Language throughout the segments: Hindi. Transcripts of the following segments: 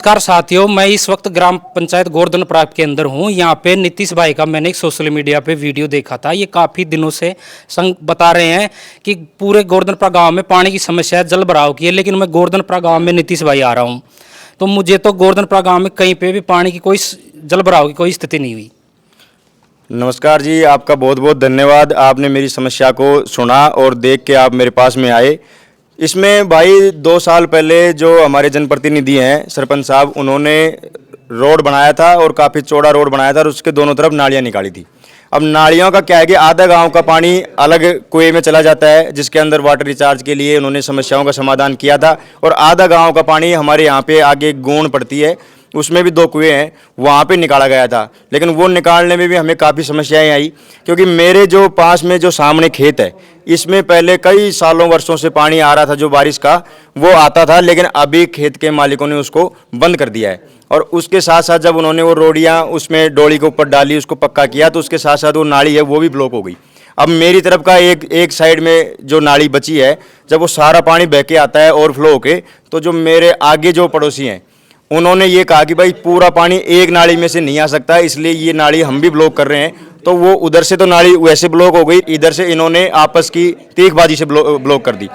नमस्कार साथियों, मैं इस वक्त ग्राम पंचायत गोवर्धन प्राप्त के अंदर हूँ। यहाँ पे नीतीश भाई का मैंने एक सोशल मीडिया पे वीडियो देखा था। ये काफ़ी दिनों से संग बता रहे हैं कि पूरे गोवर्धनपुरा गांव में पानी की समस्या है, जल भराव की है। लेकिन मैं गोवर्धनपुरा गांव में नीतीश भाई आ रहा हूँ, तो मुझे तो गोवर्धनपुरा गांव में कहीं पे भी पानी की कोई जल भराव की कोई स्थिति नहीं हुई। नमस्कार जी, आपका बहुत बहुत धन्यवाद। आपने मेरी समस्या को सुना और देख के आप मेरे पास में आए। इसमें भाई 2 साल पहले जो हमारे जनप्रतिनिधि हैं सरपंच साहब, उन्होंने रोड बनाया था और काफ़ी चौड़ा रोड बनाया था और उसके दोनों तरफ नालियाँ निकाली थी। अब नालियों का क्या है कि आधा गांव का पानी अलग कुएं में चला जाता है, जिसके अंदर वाटर रिचार्ज के लिए उन्होंने समस्याओं का समाधान किया था, और आधा गांव का पानी हमारे यहाँ पे आगे गोंड पड़ती है, उसमें भी 2 कुएं हैं, वहाँ पे निकाला गया था। लेकिन वो निकालने में भी हमें काफ़ी समस्याएं आई, क्योंकि मेरे जो पास में जो सामने खेत है, इसमें पहले कई सालों वर्षों से पानी आ रहा था, जो बारिश का वो आता था, लेकिन अभी खेत के मालिकों ने उसको बंद कर दिया है। और उसके साथ साथ जब उन्होंने वो रोडियाँ उसमें डोली के ऊपर डाली, उसको पक्का किया, तो उसके साथ साथ वो नाली है वो भी ब्लॉक हो गई। अब मेरी तरफ का एक साइड में जो नाली बची है, जब वो सारा पानी बह के आता है ओवरफ्लो होके, तो जो मेरे आगे जो पड़ोसी हैं, उन्होंने ये कहा कि भाई पूरा पानी एक नाली में से नहीं आ सकता, इसलिए ये नाली हम भी ब्लॉक कर रहे हैं। तो वो उधर से तो नाली वैसे ब्लॉक हो गई, इधर से इन्होंने आपस की तीखबाजी से ब्लॉक कर दी।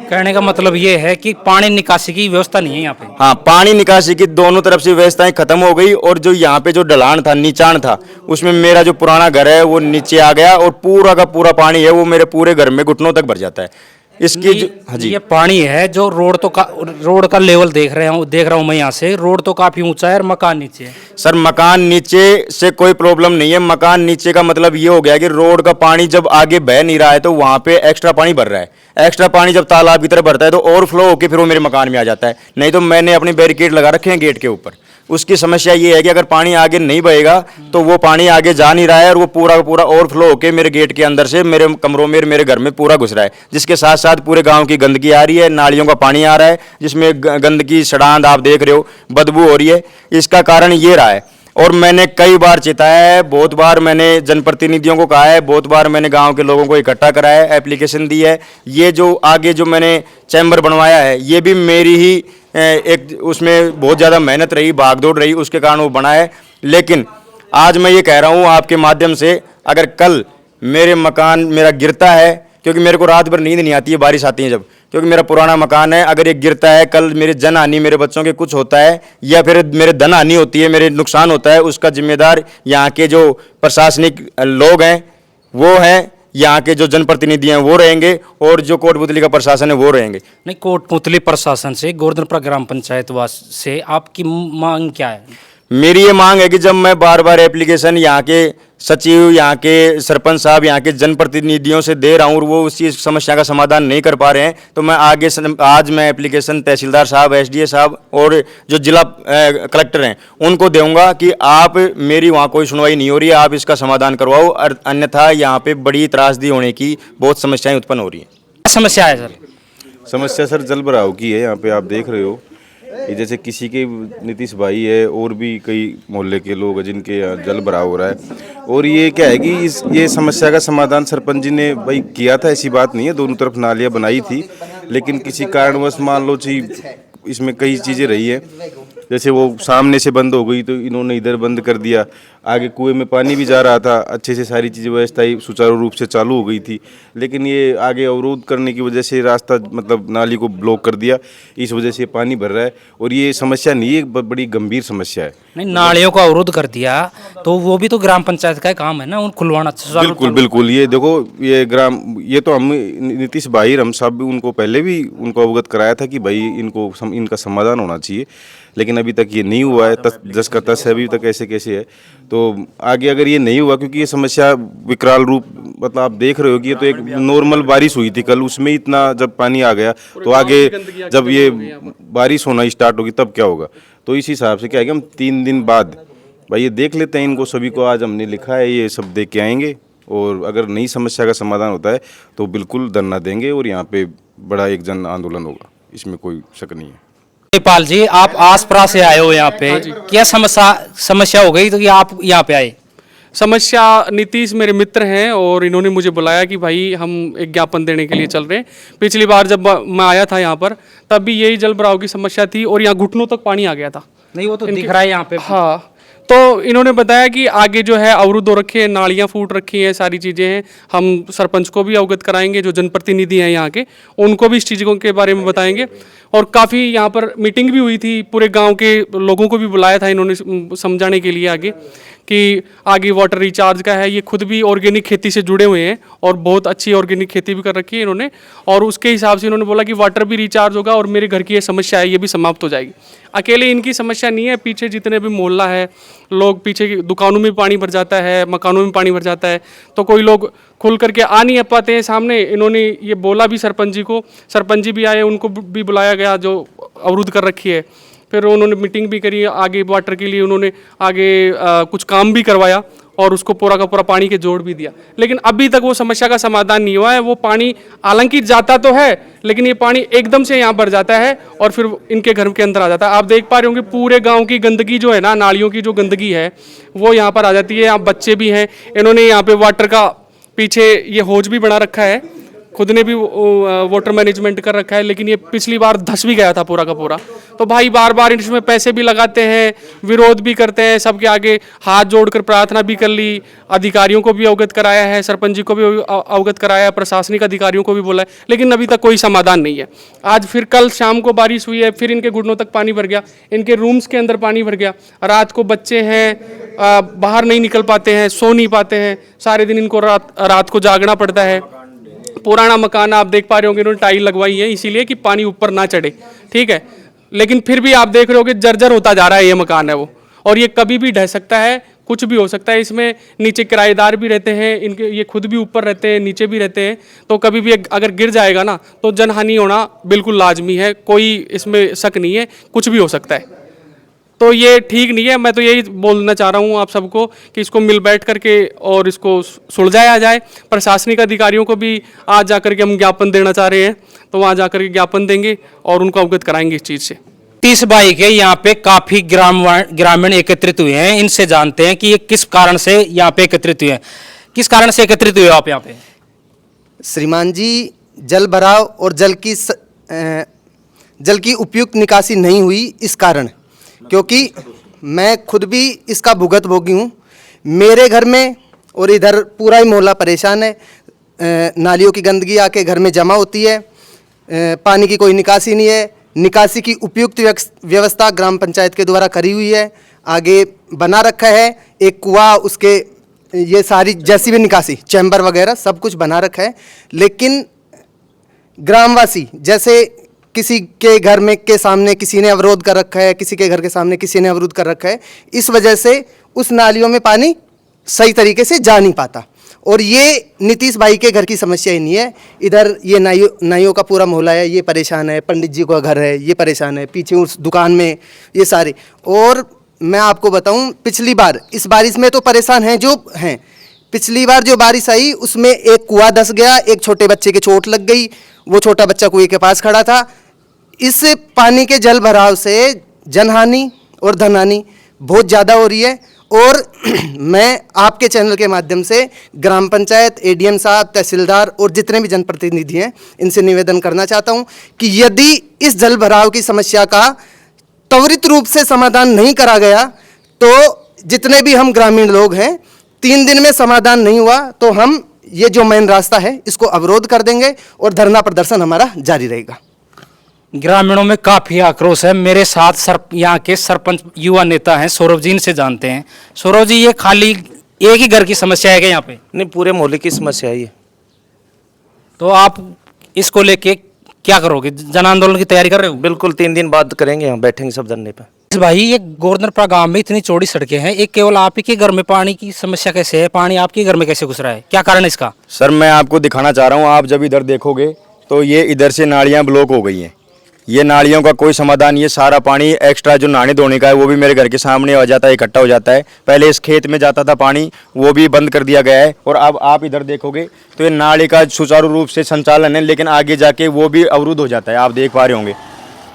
कहने का मतलब ये है कि पानी निकासी की व्यवस्था नहीं है यहाँ पे। हाँ, पानी निकासी की दोनों तरफ से व्यवस्थाएं खत्म हो गई, और जो यहाँ पे जो ढलान था, नीचान था, उसमें मेरा जो पुराना घर है वो नीचे आ गया, और पूरा का पूरा पानी है वो मेरे पूरे घर में घुटनों तक भर जाता है। इसकी हाँ जी, ये पानी है जो रोड का लेवल देख रहा हूँ मैं यहाँ से। रोड तो काफी ऊंचा है और मकान नीचे है। सर मकान नीचे से कोई प्रॉब्लम नहीं है। मकान नीचे का मतलब ये हो गया कि रोड का पानी जब आगे बह नहीं रहा है, तो वहाँ पे एक्स्ट्रा पानी भर रहा है। एक्स्ट्रा पानी जब तालाब की तरफ भरता है तो ओवरफ्लो होकर फिर वो मेरे मकान में आ जाता है। नहीं तो मैंने अपनी बैरिकेड लगा रखे हैं गेट के ऊपर। उसकी समस्या ये है कि अगर पानी आगे नहीं बहेगा तो वो पानी आगे जा नहीं रहा है, और वो पूरा का पूरा ओवरफ्लो होकर मेरे गेट के अंदर से मेरे कमरों में, मेरे घर में पूरा घुस रहा है, जिसके साथ साथ पूरे गांव की गंदगी आ रही है, नालियों का पानी आ रहा है, जिसमें गंदगी सड़ांध आप देख रहे हो, बदबू हो रही है। इसका कारण ये रहा है। और मैंने कई बार चेताया है, बहुत बार मैंने जनप्रतिनिधियों को कहा है, बहुत बार मैंने गांव के लोगों को इकट्ठा कराया है, एप्लीकेशन दी है। ये जो आगे जो मैंने चैम्बर बनवाया है, ये भी मेरी ही एक उसमें बहुत ज़्यादा मेहनत रही, भागदौड़ रही, उसके कारण वो बना है। लेकिन आज मैं ये कह रहा हूँ आपके माध्यम से, अगर कल मेरे मकान मेरा गिरता है, क्योंकि मेरे को रात भर नींद नहीं आती है, बारिश आती है जब, क्योंकि मेरा पुराना मकान है, अगर ये गिरता है, कल मेरे जन हानि, मेरे बच्चों के कुछ होता है, या फिर मेरे धन हानि होती है, मेरे नुकसान होता है, उसका जिम्मेदार यहाँ के जो प्रशासनिक लोग हैं वो हैं, यहाँ के जो जनप्रतिनिधि हैं वो रहेंगे, और जो कोटपुतली का प्रशासन है वो रहेंगे। नहीं, कोटपुतली प्रशासन से, गोवर्धनपुरा ग्राम पंचायत वास से आपकी मांग क्या है? मेरी ये मांग है कि जब मैं बार बार एप्लीकेशन यहाँ के सचिव, यहाँ के सरपंच साहब, यहाँ के जनप्रतिनिधियों से दे रहा हूँ और वो उसी समस्या का समाधान नहीं कर पा रहे हैं, तो मैं आज मैं एप्लीकेशन तहसीलदार साहब, एसडीए साहब और जो जिला कलेक्टर हैं उनको दूंगा कि आप, मेरी वहाँ कोई सुनवाई नहीं हो रही है, आप इसका समाधान करवाओ, अन्यथा यहाँ पे बड़ी त्रासदी होने की बहुत समस्याएं उत्पन्न हो रही हैं। क्या समस्या है सर? समस्या सर जल भराव की है। यहाँ पे आप देख रहे हो, ये जैसे किसी के नीतीश भाई है और भी कई मोहल्ले के लोग हैं जिनके यहाँ जल भराव हो रहा है। और ये क्या है कि ये समस्या का समाधान सरपंच जी ने भाई किया था, ऐसी बात नहीं है, दोनों तरफ नालियाँ बनाई थी, लेकिन किसी कारणवश मान लो जी इसमें कई चीज़ें रही है, जैसे वो सामने से बंद हो गई तो इन्होंने इधर बंद कर दिया, आगे कुएं में पानी भी जा रहा था, अच्छे से सारी चीज़ें व्यवस्थाएं सुचारू रूप से चालू हो गई थी, लेकिन ये आगे अवरोध करने की वजह से रास्ता मतलब नाली को ब्लॉक कर दिया, इस वजह से पानी भर रहा है। और ये समस्या नहीं है, बड़ी गंभीर समस्या है। नहीं, नालियों का अवरोध कर दिया तो वो भी तो ग्राम पंचायत का काम है ना, उन खुलवाना। बिल्कुल बिल्कुल, ये देखो ये तो हम नीतीश भाई हम सब उनको पहले भी उनको अवगत कराया था कि भाई इनका समाधान होना चाहिए, लेकिन अभी तक ये नहीं हुआ है। जस का तस है, अभी तक ऐसे कैसे है। तो आगे अगर ये नहीं हुआ, क्योंकि ये समस्या विकराल रूप, मतलब आप देख रहे हो कि ये तो एक नॉर्मल बारिश हुई थी कल, उसमें इतना जब पानी आ गया, तो आगे जब ये बारिश होना स्टार्ट होगी तब क्या होगा। तो इस हिसाब से क्या है कि हम 3 दिन बाद भाई ये देख लेते हैं इनको सभी को, आज हमने लिखा है, ये सब देख के आएंगे, और अगर नई समस्या का समाधान होता है तो बिल्कुल धरना देंगे और यहाँ पे बड़ा एक जन आंदोलन होगा, इसमें कोई शक नहीं है। पाल जी, आप आस पास से आए हो यहाँ पे, क्या समस्या हो गई तो कि आप यहाँ पे आए? समस्या, नीतीश मेरे मित्र हैं और इन्होंने मुझे बुलाया कि भाई हम एक ज्ञापन देने के लिए चल रहे हैं। पिछली बार जब मैं आया था यहाँ पर तब भी यही जल भराव की समस्या थी और यहाँ घुटनों तक पानी आ गया था। नहीं वो तो दिख रहा है यहाँ पे। हाँ, तो इन्होंने बताया कि आगे जो है अवरुद्ध हो रखी है, नालियाँ फूट रखी हैं, सारी चीज़ें हैं। हम सरपंच को भी अवगत कराएंगे, जो जनप्रतिनिधि हैं यहाँ के, उनको भी इस चीज़ों के बारे में बताएंगे। और काफ़ी यहाँ पर मीटिंग भी हुई थी, पूरे गांव के लोगों को भी बुलाया था इन्होंने समझाने के लिए आगे कि आगे वाटर रिचार्ज का है। ये खुद भी ऑर्गेनिक खेती से जुड़े हुए हैं और बहुत अच्छी ऑर्गेनिक खेती भी कर रखी है इन्होंने, और उसके हिसाब से इन्होंने बोला कि वाटर भी रिचार्ज होगा और मेरे घर की ये समस्या है ये भी समाप्त हो जाएगी। अकेले इनकी समस्या नहीं है, पीछे जितने भी मोहल्ला है, लोग पीछे की दुकानों में पानी भर जाता है, मकानों में पानी भर जाता है, तो कोई लोग खुल करके आ नहीं पाते हैं सामने। इन्होंने ये बोला भी सरपंच जी को, सरपंच जी भी आए, उनको भी बुलाया गया जो अवरुद्ध कर रखी है। फिर उन्होंने मीटिंग भी करी आगे वाटर के लिए, उन्होंने आगे कुछ काम भी करवाया और उसको पूरा का पूरा पानी के जोड़ भी दिया। लेकिन अभी तक वो समस्या का समाधान नहीं हुआ है। वो पानी हालांकि जाता तो है, लेकिन ये पानी एकदम से यहाँ भर जाता है और फिर इनके घर के अंदर आ जाता है। आप देख पा रहे होंगे पूरे गांव की गंदगी जो है ना, नालियों की जो गंदगी है वो यहाँ पर आ जाती है। यहाँ बच्चे भी हैं, इन्होंने यहाँ पे वाटर का पीछे ये हौज भी बना रखा है, खुद ने भी वाटर मैनेजमेंट कर रखा है, लेकिन ये पिछली बार धंस भी गया था पूरा का पूरा। तो भाई बार बार इसमें पैसे भी लगाते हैं, विरोध भी करते हैं, सबके आगे हाथ जोड़कर प्रार्थना भी कर ली, अधिकारियों को भी अवगत कराया है, सरपंच जी को भी अवगत कराया है, प्रशासनिक अधिकारियों को भी बोला है, लेकिन अभी तक कोई समाधान नहीं है। आज फिर कल शाम को बारिश हुई है, फिर इनके घुटनों तक पानी भर गया, इनके रूम्स के अंदर पानी भर गया। रात को बच्चे हैं, बाहर नहीं निकल पाते हैं, सो नहीं पाते हैं, सारे दिन इनको रात को जागना पड़ता है। पुराना मकान आप देख पा रहे होंगे, इन्होंने टाइल लगवाई है इसीलिए कि पानी ऊपर ना चढ़े, ठीक है। लेकिन फिर भी आप देख रहे हो कि जर्जर होता जा रहा है ये मकान है वो, और ये कभी भी ढह सकता है, कुछ भी हो सकता है। इसमें नीचे किराएदार भी रहते हैं, इनके ये खुद भी ऊपर रहते हैं, नीचे भी रहते हैं, तो कभी भी अगर गिर जाएगा ना तो जनहानि होना बिल्कुल लाजमी है, कोई इसमें शक नहीं है, कुछ भी हो सकता है। तो ये ठीक नहीं है। मैं तो यही बोलना चाह रहा हूँ आप सबको कि इसको मिल बैठ करके और इसको सुलझाया जाए। प्रशासनिक अधिकारियों को भी आज जाकर के हम ज्ञापन देना चाह रहे हैं, तो वहाँ जाकर के ज्ञापन देंगे और उनको अवगत कराएंगे इस चीज़ से। 30 बाई के यहाँ पे काफी ग्रामीण एकत्रित हुए हैं, इनसे जानते हैं कि ये किस कारण से यहाँ पे एकत्रित हुए हैं। किस कारण से एकत्रित हुए आप यहाँ पे? श्रीमान जी, जल भराव और जल की उपयुक्त निकासी नहीं हुई इस कारण, क्योंकि मैं खुद भी इसका भुगत भोगी हूँ। मेरे घर में और इधर पूरा ही मोहल्ला परेशान है। नालियों की गंदगी आके घर में जमा होती है, पानी की कोई निकासी नहीं है। निकासी की उपयुक्त व्यवस्था ग्राम पंचायत के द्वारा करी हुई है, आगे बना रखा है एक कुआं, उसके ये सारी जैसी भी निकासी, चैम्बर वगैरह सब कुछ बना रखा है। लेकिन ग्रामवासी जैसे किसी के घर में के सामने किसी ने अवरोध कर रखा है, किसी के घर के सामने किसी ने अवरोध कर रखा है, इस वजह से उस नालियों में पानी सही तरीके से जा नहीं पाता। और ये नीतीश भाई के घर की समस्या ही नहीं है, इधर ये नाइयों का पूरा मोहल्ला है, ये परेशान है, पंडित जी का घर है, ये परेशान है, पीछे उस दुकान में ये सारे। और मैं आपको बताऊं, पिछली बार इस बारिश में तो परेशान हैं जो हैं, पिछली बार जो बारिश आई उसमें एक कुआं धंस गया, एक छोटे बच्चे के चोट लग गई, वो छोटा बच्चा कुएं के पास खड़ा था। इस पानी के जल भराव से जनहानि और धनहानि बहुत ज़्यादा हो रही है। और मैं आपके चैनल के माध्यम से ग्राम पंचायत, एडीएम साहब, तहसीलदार और जितने भी जनप्रतिनिधि हैं इनसे निवेदन करना चाहता हूं कि यदि इस जल भराव की समस्या का त्वरित रूप से समाधान नहीं करा गया तो जितने भी हम ग्रामीण लोग हैं, 3 दिन में समाधान नहीं हुआ तो हम ये जो मेन रास्ता है इसको अवरोध कर देंगे और धरना प्रदर्शन हमारा जारी रहेगा। ग्रामीणों में काफी आक्रोश है। मेरे साथ यहाँ के सरपंच युवा नेता हैं, सौरभ जी, इनसे जानते हैं। सौरभ जी, ये खाली एक ही घर की समस्या है क्या यहाँ पे? नहीं, पूरे मोहल्ले की समस्या है ये। तो आप इसको लेके क्या करोगे? जन आंदोलन की तैयारी कर रहे हो? बिल्कुल, 3 दिन बाद करेंगे, हम बैठेंगे सब धरने पर। भाई, ये गोवर्धनपुरा गांव में इतनी चौड़ी सड़कें हैं, एक केवल आप ही के घर में पानी की समस्या कैसे है? पानी आपके घर में कैसे घुस रहा है? क्या कारण है इसका? सर, मैं आपको दिखाना चाह रहा हूँ। आप जब इधर देखोगे तो ये इधर से नालियाँ ब्लॉक हो गई हैं। ये नालियों का कोई समाधान, ये सारा पानी एक्स्ट्रा जो नहाने धोने का है वो भी मेरे घर के सामने आ जाता है, इकट्ठा हो जाता है। पहले इस खेत में जाता था पानी, वो भी बंद कर दिया गया है। और अब आप इधर देखोगे तो ये नाले का सुचारू रूप से संचालन है, लेकिन आगे जाके वो भी अवरुद्ध हो जाता है, आप देख पा रहे होंगे।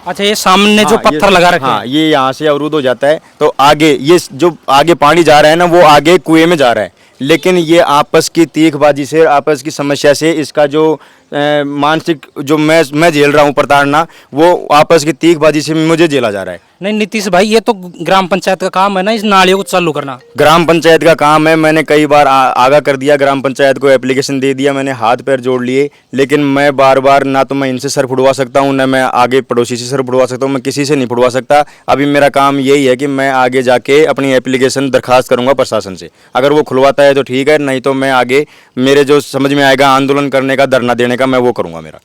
अच्छा, ये सामने जो पत्थर लगा रखे हाँ, ये यहाँ से अवरुद्ध हो जाता है। तो आगे ये जो आगे पानी जा रहा है ना, वो आगे कुएं में जा रहा है, लेकिन ये आपस की तीखबाजी से, आपस की समस्या से इसका जो मानसिक जो मैं झेल रहा हूँ प्रताड़ना, वो आपस की तीखबाजी से मुझे झेला जा रहा है। नहीं नीतीश भाई, ये तो ग्राम पंचायत का काम है ना इस नालियों को चालू करना। ग्राम पंचायत का काम है, मैंने कई बार आगाह कर दिया, ग्राम पंचायत को एप्लीकेशन दे दिया, मैंने हाथ पैर जोड़ लिए, लेकिन मैं बार बार ना तो मैं इनसे सर फुड़वा सकता हूँ, ना मैं आगे पड़ोसी से सर फुड़वा सकता हूँ, मैं किसी से नहीं फुड़वा सकता। अभी मेरा काम यही है कि मैं आगे जाके अपनी एप्लीकेशन दरखास्त करूँगा प्रशासन से, अगर वो खुलवाता है तो ठीक है, नहीं तो मैं आगे मेरे जो समझ में आएगा आंदोलन करने का, धरना देने का, मैं वो करूँगा। मेरा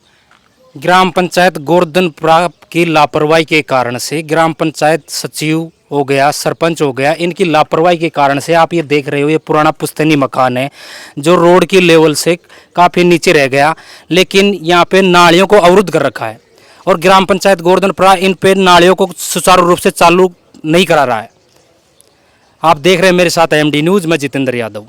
ग्राम पंचायत गोवर्धनपुरा की लापरवाही के कारण से, ग्राम पंचायत सचिव हो गया, सरपंच हो गया, इनकी लापरवाही के कारण से आप ये देख रहे हो, ये पुराना पुश्तैनी मकान है जो रोड की लेवल से काफ़ी नीचे रह गया, लेकिन यहाँ पे नालियों को अवरुद्ध कर रखा है और ग्राम पंचायत गोवर्धनपुरा इन पे नालियों को सुचारू रूप से चालू नहीं करा रहा है। आप देख रहे हैं मेरे साथ एमडी न्यूज़, मैं जितेंद्र यादव।